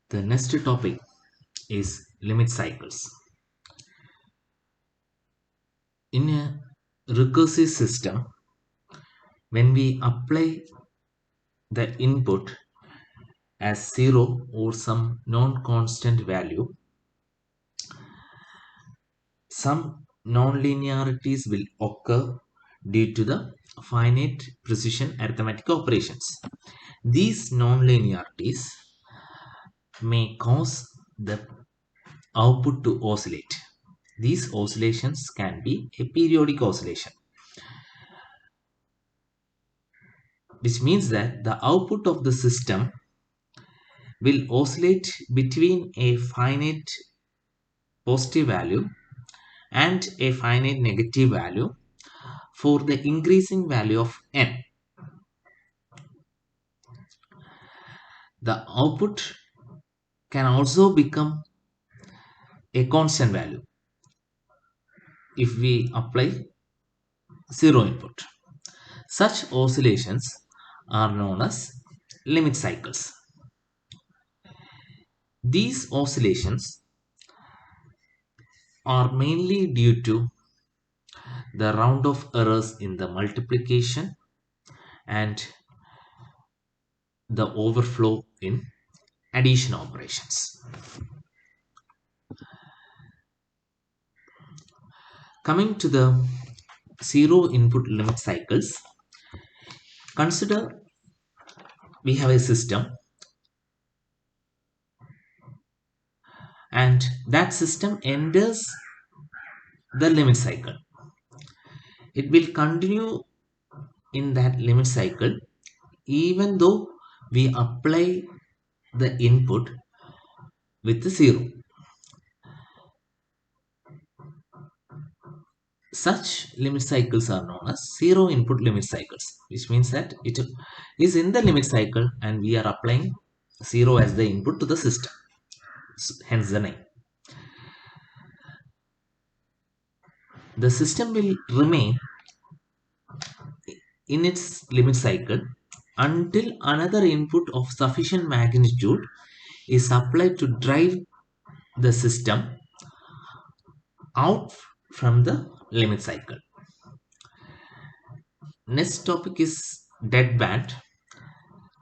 The next topic is limit cycles. In a recursive system, when we apply the input as 0 or some non-constant value, some non-linearities will occur due to the finite precision arithmetic operations. These non-linearities may cause the output to oscillate. These oscillations can be a periodic oscillation, which means that the output of the system will oscillate between a finite positive value and a finite negative value for the increasing value of n. The output can also become a constant value if we apply zero input. Such oscillations are known as limit cycles. These oscillations are mainly due to the round of errors in the multiplication and the overflow in addition operations. Coming to the zero input limit cycles, consider we have a system and that system enters the limit cycle. It will continue in that limit cycle even though we apply the input with the 0. Such limit cycles are known as zero input limit cycles, which means that it is in the limit cycle and we are applying 0 as the input to the system, hence the name. The system will remain in its limit cycle until another input of sufficient magnitude is applied to drive the system out from the limit cycle. Next topic is deadband.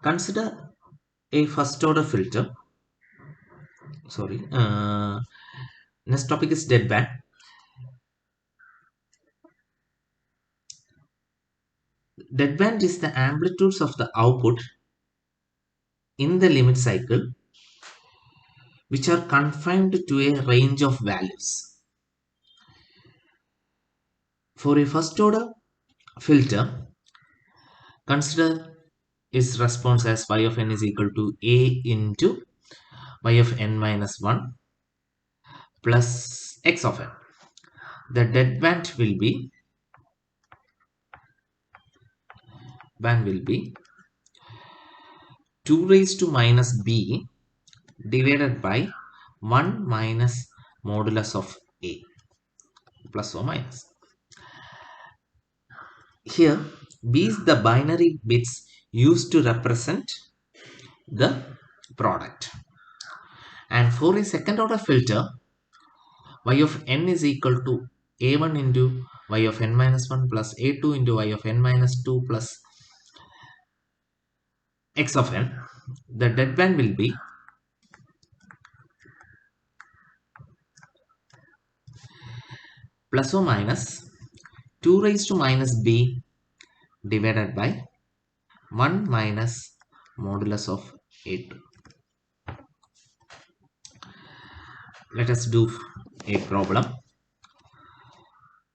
Consider a first order filter. Next topic is deadband. Deadband is the amplitudes of the output in the limit cycle which are confined to a range of values. For a first order filter, consider its response as y of n is equal to a into y of n minus 1 plus x of n. The deadband will be 2 raised to minus b divided by 1 minus modulus of a, plus or minus. Here b is the binary bits used to represent the product, and for a second order filter y of n is equal to a1 into y of n minus 1 plus a2 into y of n minus 2 plus x of n. The deadband will be plus or minus 2 raised to minus b divided by 1 minus modulus of a2. Let us do a problem.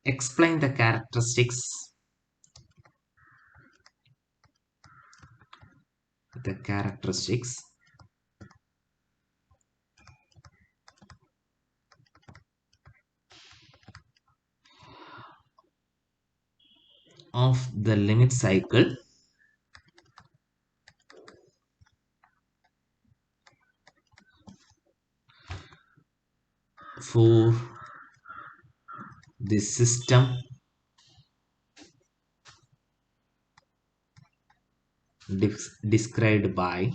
Explain the characteristics of the limit cycle for the system described by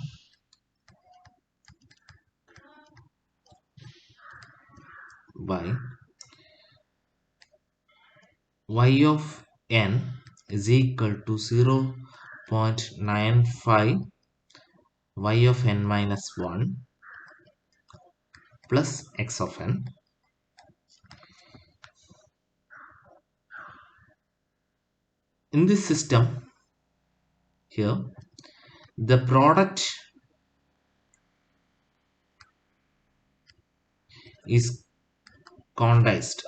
by y of n is equal to 0.95 y of n minus 1 plus x of n. In this system here, the product is condensed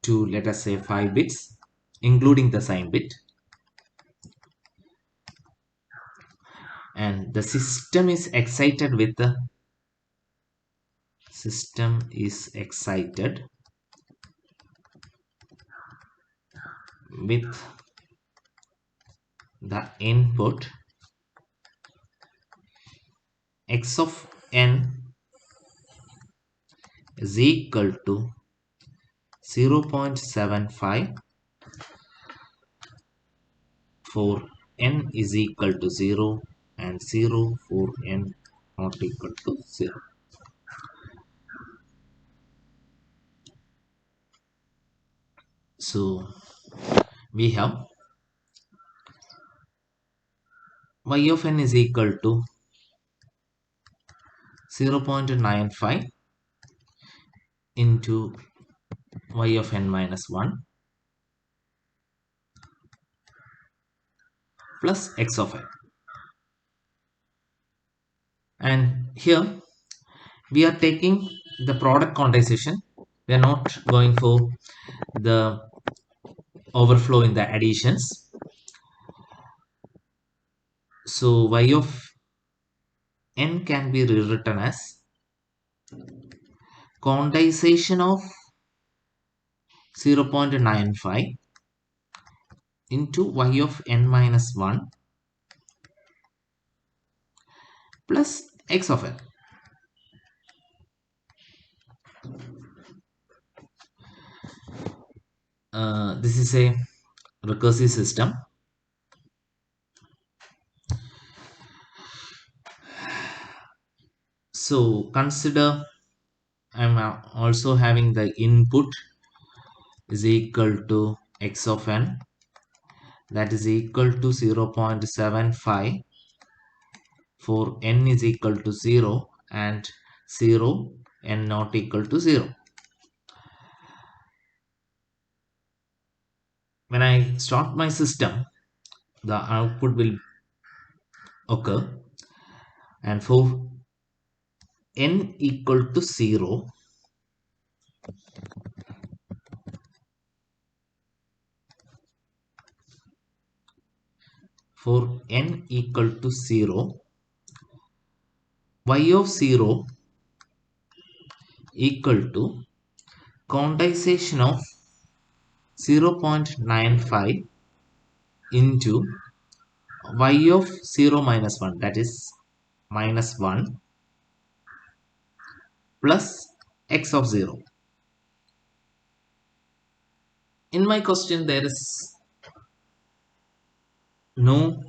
to, let us say, 5 bits, including the sign bit, and the system is excited with the input x of n is equal to 0.75 for n is equal to 0 and 0 for n not equal to 0. So we have y of n is equal to 0.95 into y of n minus 1 plus x of n. And here we are taking the product quantization. We are not going for the overflow in the additions. So y of n can be rewritten as quantization of 0.95 into y of n minus 1 plus x of n. This is a recursive system. So consider I'm also having the input is equal to x of n, that is equal to 0.75 for n is equal to 0 and 0 n not equal to 0. When I start my system, the output will occur, and for n equal to 0, for n equal to 0, y of 0 equal to quantization of 0.95 into y of 0 minus 1, that is minus 1 plus x of 0. In my question there is no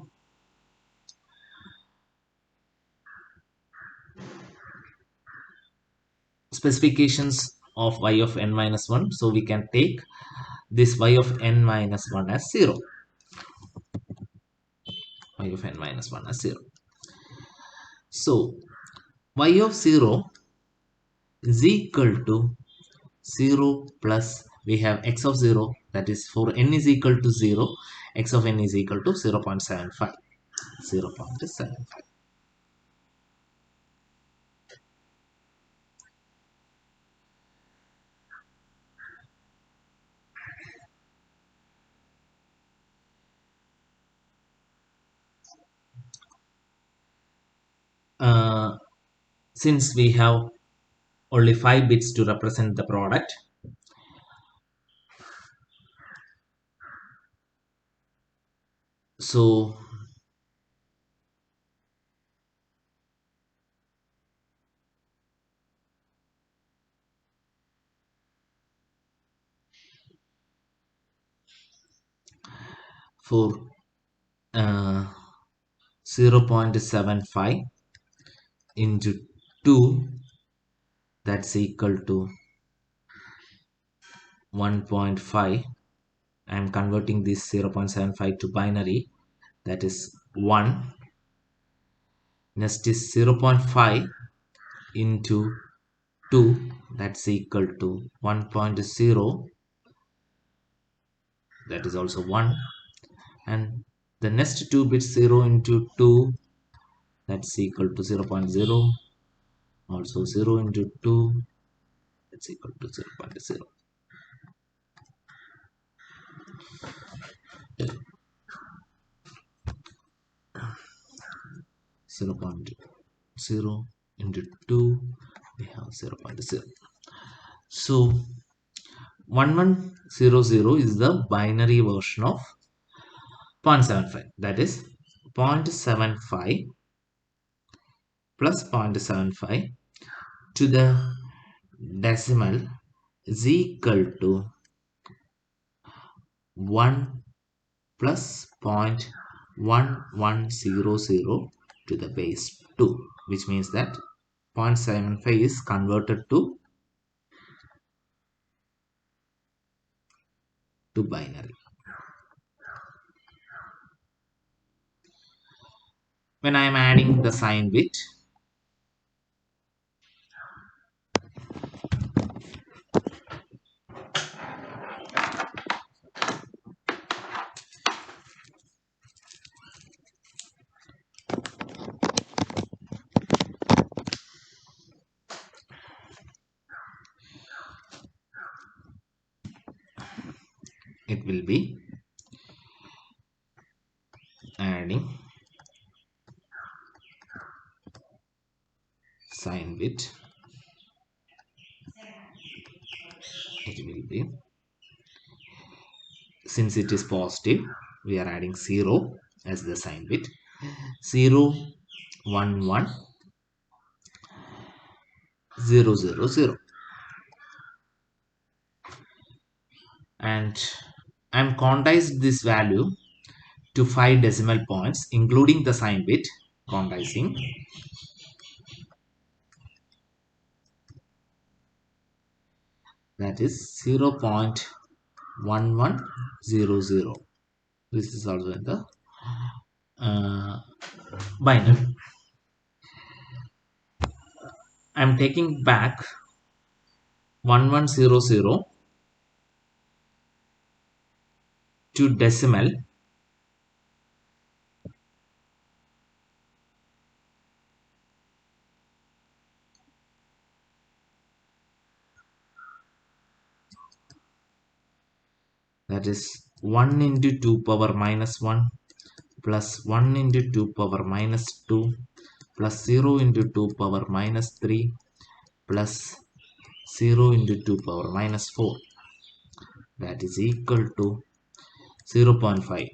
specifications of y of n minus 1, so we can take this y of n minus 1 as 0. Y of n minus 1 as 0. So y of 0 is equal to 0 plus we have x of 0, that is for n is equal to 0, x of n is equal to 0.75. 0.75. Since we have only 5 bits to represent the product, so for 0.75 into 2, that's equal to 1.5. I am converting this 0.75 to binary, that is 1. Next is 0.5 into 2, that's equal to 1.0, that is also 1. And the next 2 bits, 0 into 2, that's equal to 0.0, also 0 into 2, that's equal to 0.0. 0.0 into 2, we have 0.0. So 1100 is the binary version of 0.75, that is 0.75 plus 0.75 to the decimal is equal to 1 plus 0.1100 to the base 2, which means that 0.75 is converted to binary. When I am adding the sign bit, it will be adding sign bit. It will be, since it is positive, we are adding 0 as the sign bit. 0 1 1 0 0 0, and I'm quantized this value to 5 decimal points, including the sign bit quantizing. That is 0.1100. This is also in the binary. I'm taking back 1100 to decimal. That is 1 into 2 power minus 1 plus 1 into 2 power minus 2 plus 0 into 2 power minus 3 plus 0 into 2 power minus 4, that is equal to 0.5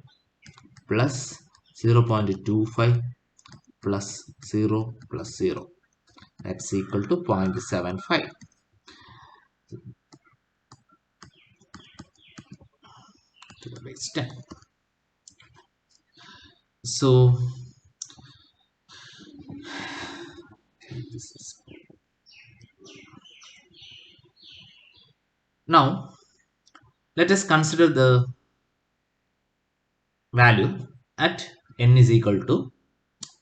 plus 0.25 plus 0 plus 0, that's equal to 0.75 to the base 10. So this is, now let us consider the value at n is equal to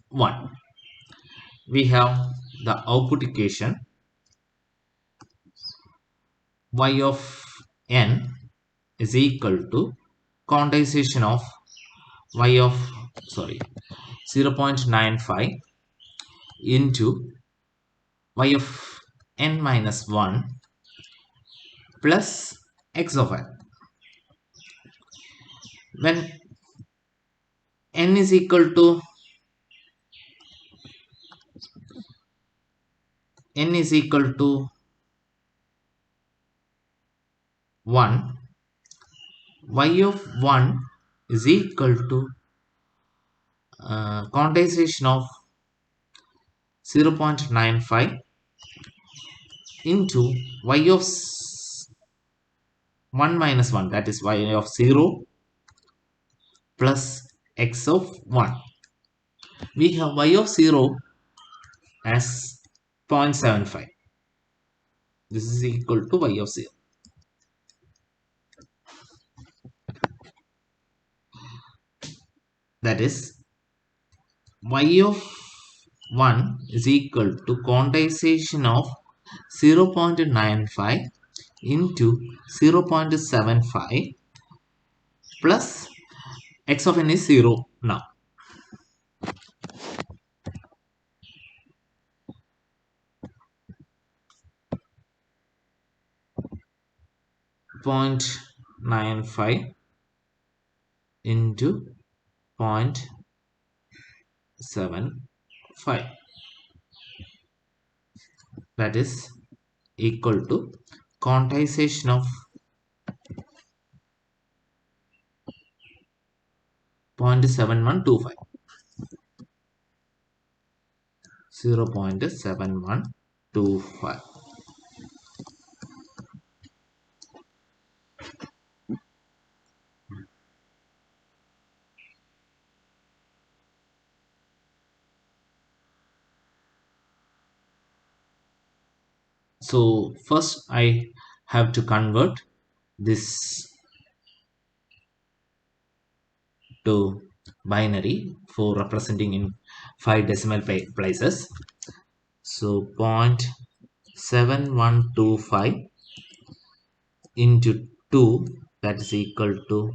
1. We have the output equation y of n is equal to quantization of y of 0.95 into y of n minus 1 plus x of n. When n is equal to 1, y of 1 is equal to quantization of 0.95 into y of 1 minus 1, that is y of 0 plus x of 1. We have y of 0 as 0.75. This is equal to y of 0. That is y of 1 is equal to quantization of 0.95 into 0.75 plus x of n is 0 now. Point 0.95 into 0.75, that is equal to quantization of 0.7125. 0.7125. So first I have to convert this to binary for representing in 5 decimal places. So 0.7125 into 2, that is equal to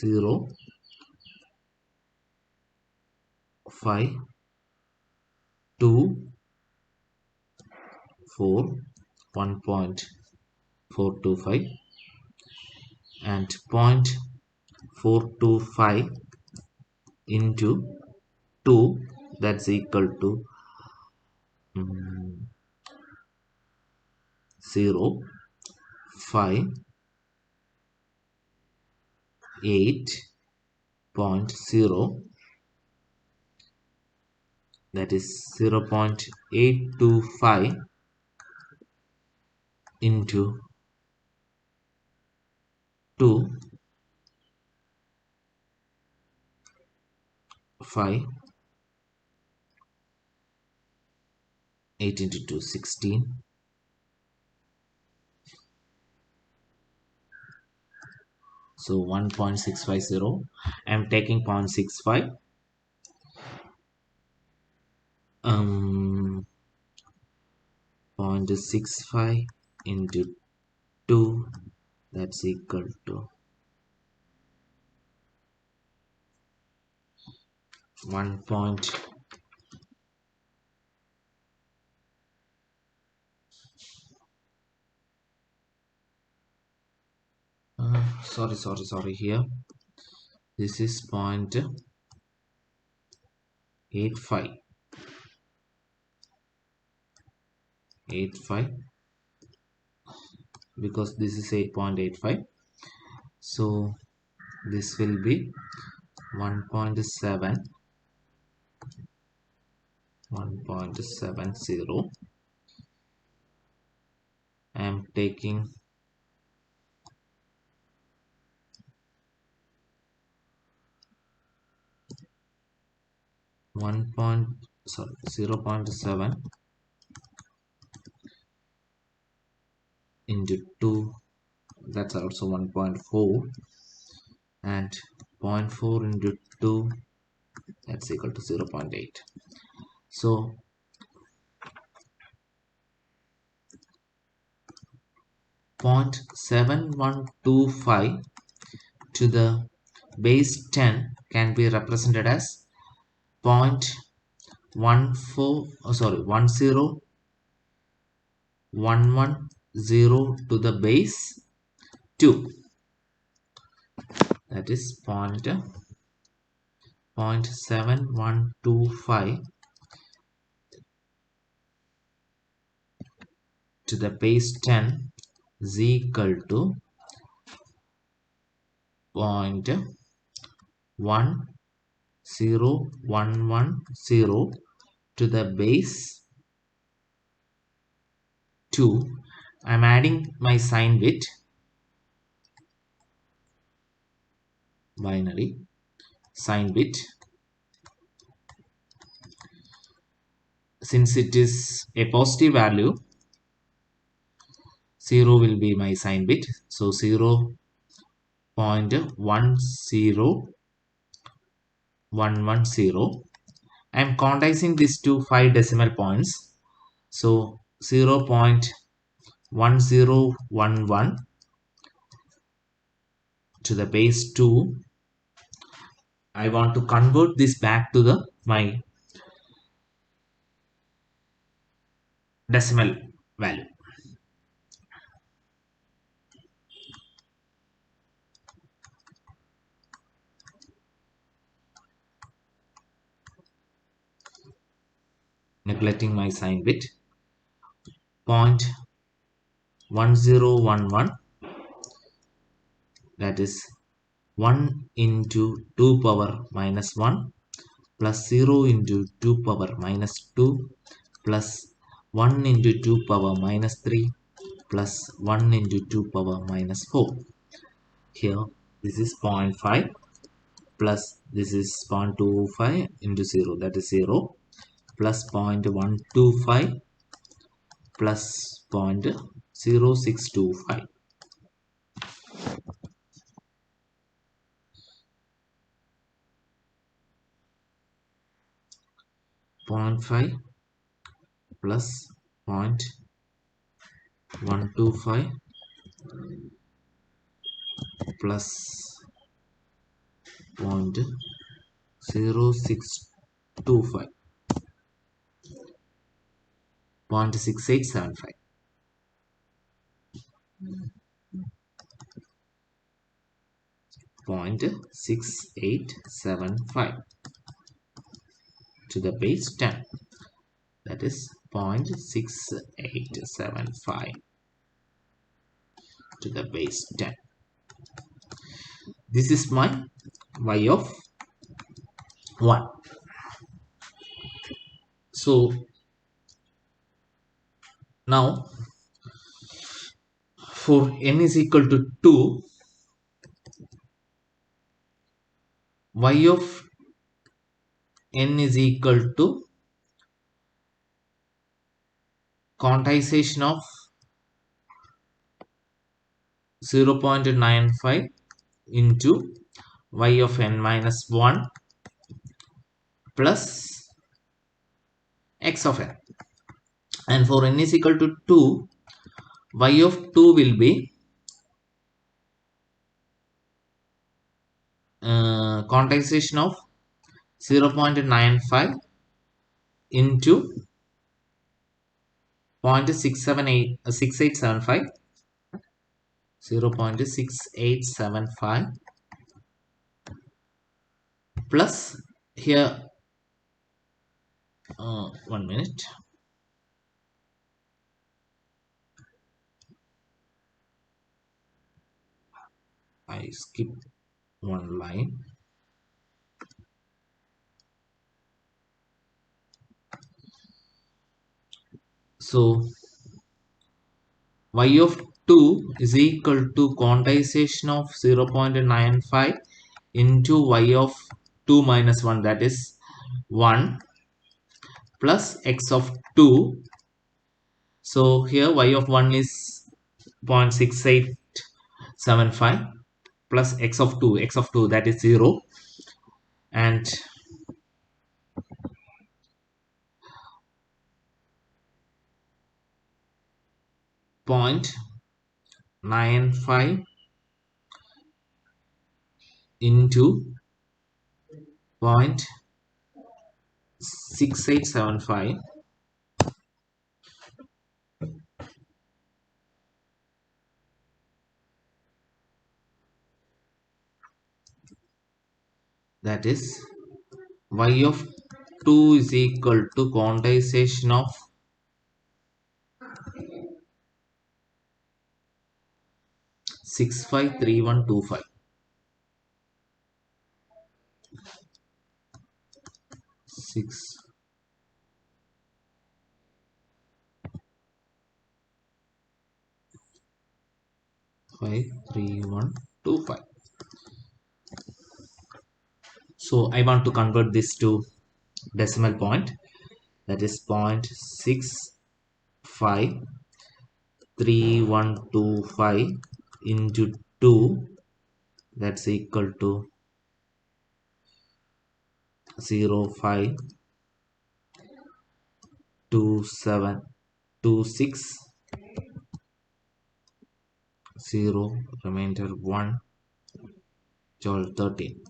0, 5, 2, 4, 1.425 and 0.425 into 2, that's equal to 0, 5, 8.0, that is 0.825 into 2, 5, 8 into 2, 16. So 1.650. I am taking 0.65. 0.65 into 2, that's equal to 1. Sorry here. This is 0.85. 85 because this is 8.85. So this will be 1.7, 1.70. I am taking 0.7 into 2, that's also 1.4, and 0.4 into 2, that's equal to 0.8. So 0.7125 to the base 10 can be represented as 10110 to the base 2, that is 0.7125 to the base 10 is equal to 0.10110 to the base 2. I'm adding my sign bit binary sign bit. Since it is a positive value, 0 will be my sign bit. So 0.10110. I am quantizing this to 5 decimal points. So 0.1011 to the base 2. I want to convert this back to the my decimal value. Neglecting my sign bit. 0.1011, that is 1 into 2 power minus 1 plus 0 into 2 power minus 2 plus 1 into 2 power minus 3 plus 1 into 2 power minus 4. Here this is 0.5 plus this is 0.25 into 0, that is 0, plus 0.125 plus 0.0625. 0.5 plus 0.125 plus 0.0625, 0.6875. 0.6875 to the base 10, that is 0.6875 to the base 10. This is my y of 1. So now for n is equal to 2, y of n is equal to quantization of 0.95 into y of n minus 1 plus x of n. And for n is equal to 2, y of 2 will be quantization of 0.95 into 0.6875, 0.6875 plus here 1 minute, I skip one line. So y of 2 is equal to quantization of 0.95 into y of 2 minus 1, that is 1, plus x of 2. So here y of 1 is 0.6875 plus x of 2 that is 0, and point 95 into 0.6875, that is y of 2 is equal to quantization of 653125, 653125. So I want to convert this to decimal point, that is 0.65325 into 2, that's equal to 0.52726 remainder 1 12 13.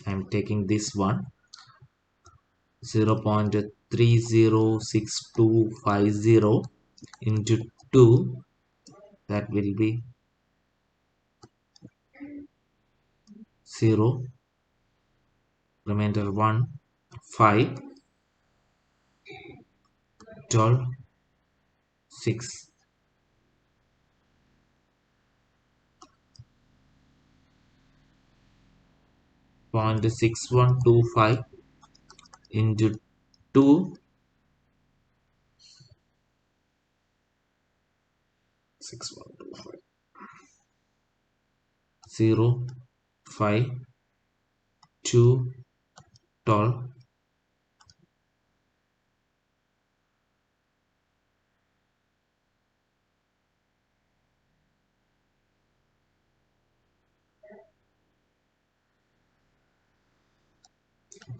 I'm taking this one 0.306250 into 2, that will be 0 remainder 1 5 12 6. 0.6125 into 2 6125 0 5 2 12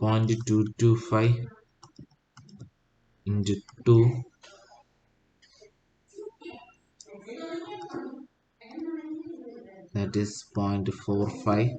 0.225 into 2, that is 0.45.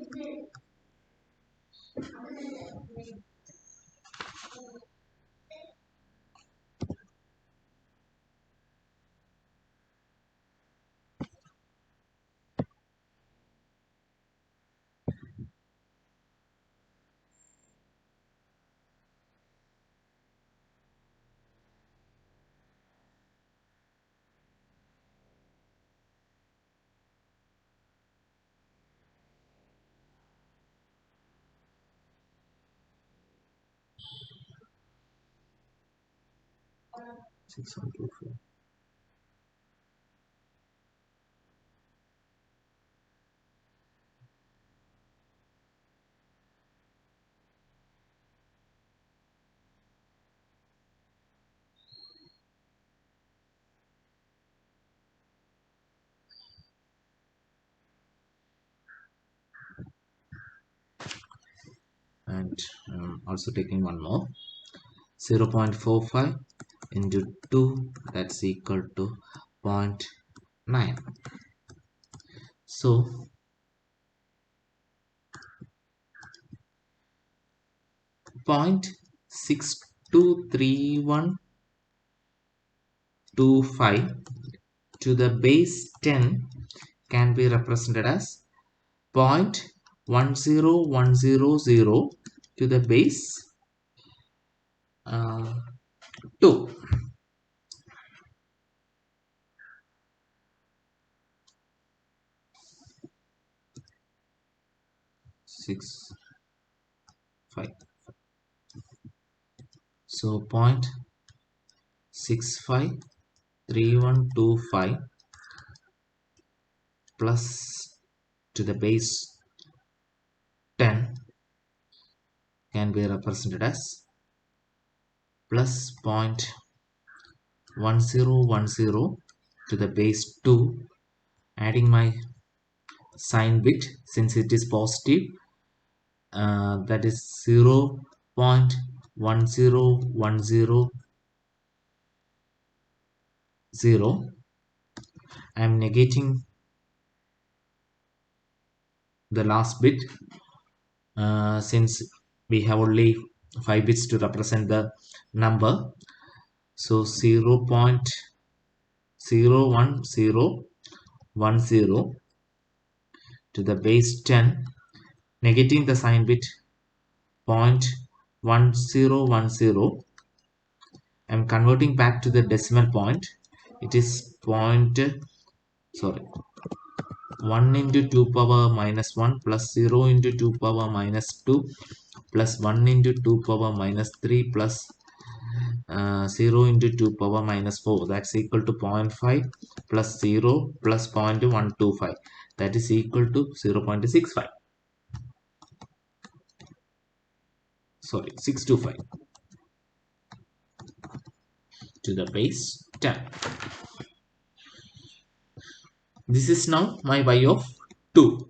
And also taking one more 0.45 into 2, that's equal to zero point 0.9. So 0.623125 to the base 10 can be represented as 0.10100 to the base 2. 6 5. So 0.653125 plus to the base 10 can be represented as plus 0.1010 to the base 2, adding my sign bit since it is positive, that is 0.10100. I am negating the last bit since we have only 5 bits to represent the number. So 0.01010 to the base 10, negating the sign bit 0.1010. I'm converting back to the decimal point. It is 1 into 2 power minus 1 plus 0 into 2 power minus 2 plus 1 into 2 power minus 3 plus 0 into 2 power minus 4, that's equal to 0.5 plus 0 plus 0.125. that is equal to 0.65, sorry, 625 to the base 10. This is now my y of 2.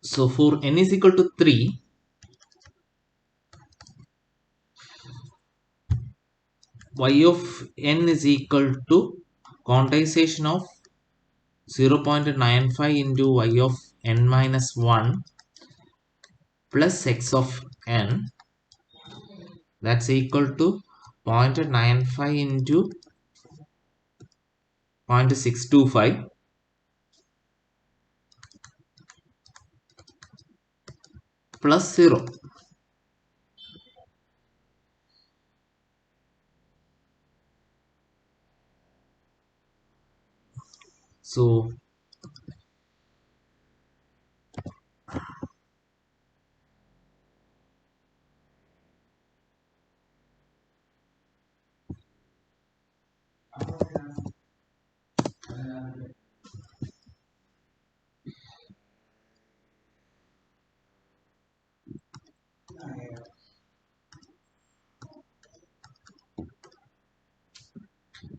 So for n is equal to 3, y of n is equal to quantization of 0.95 into y of n minus 1 plus x of n, that's equal to 0.95 into 0.625 plus 0. So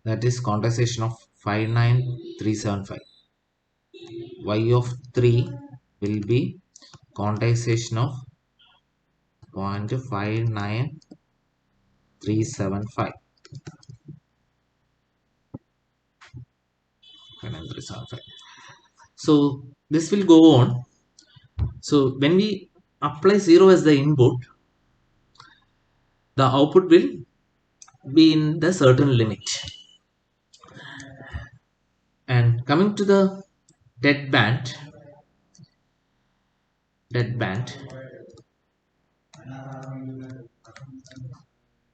that is quantization of 59375. Y of 3 will be quantization of 0.59375. So this will go on. So when we apply 0 as the input, the output will be in the certain limit. And coming to the dead band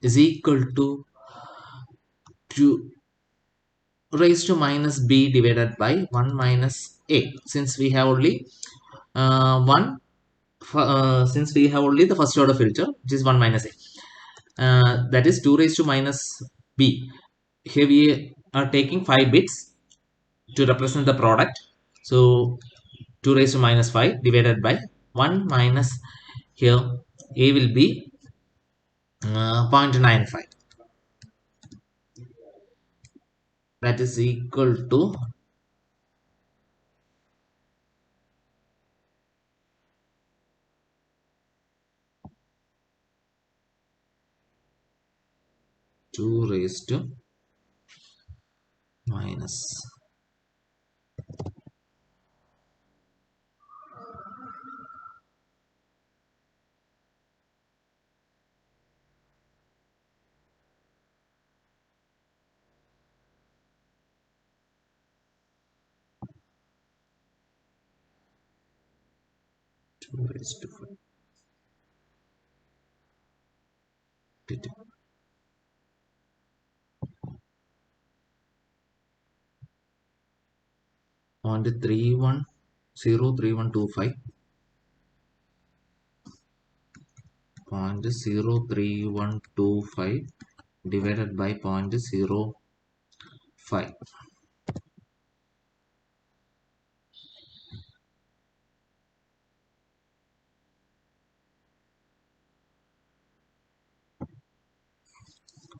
is equal to 2 raised to minus b divided by 1 minus a, since we have only since we have only the first order filter, which is 1 minus a, that is 2 raised to minus b. Here we are taking 5 bits to represent the product, so 2 raised to minus 5 divided by 1 minus, here a will be 0.95, that is equal to 2 raised to minus 2 raised to 5. 0.3125 0.03125 divided by 0.05.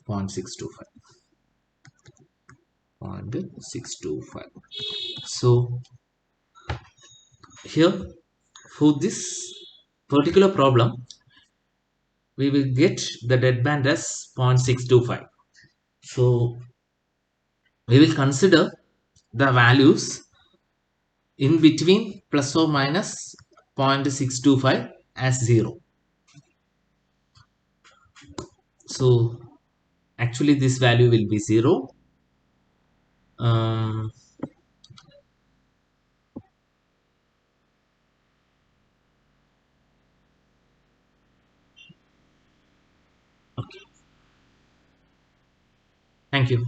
Point 625. So here for this particular problem, we will get the deadband as 0.625. So we will consider the values in between plus or minus 0.625 as 0. So actually this value will be 0. Um, okay. Thank you.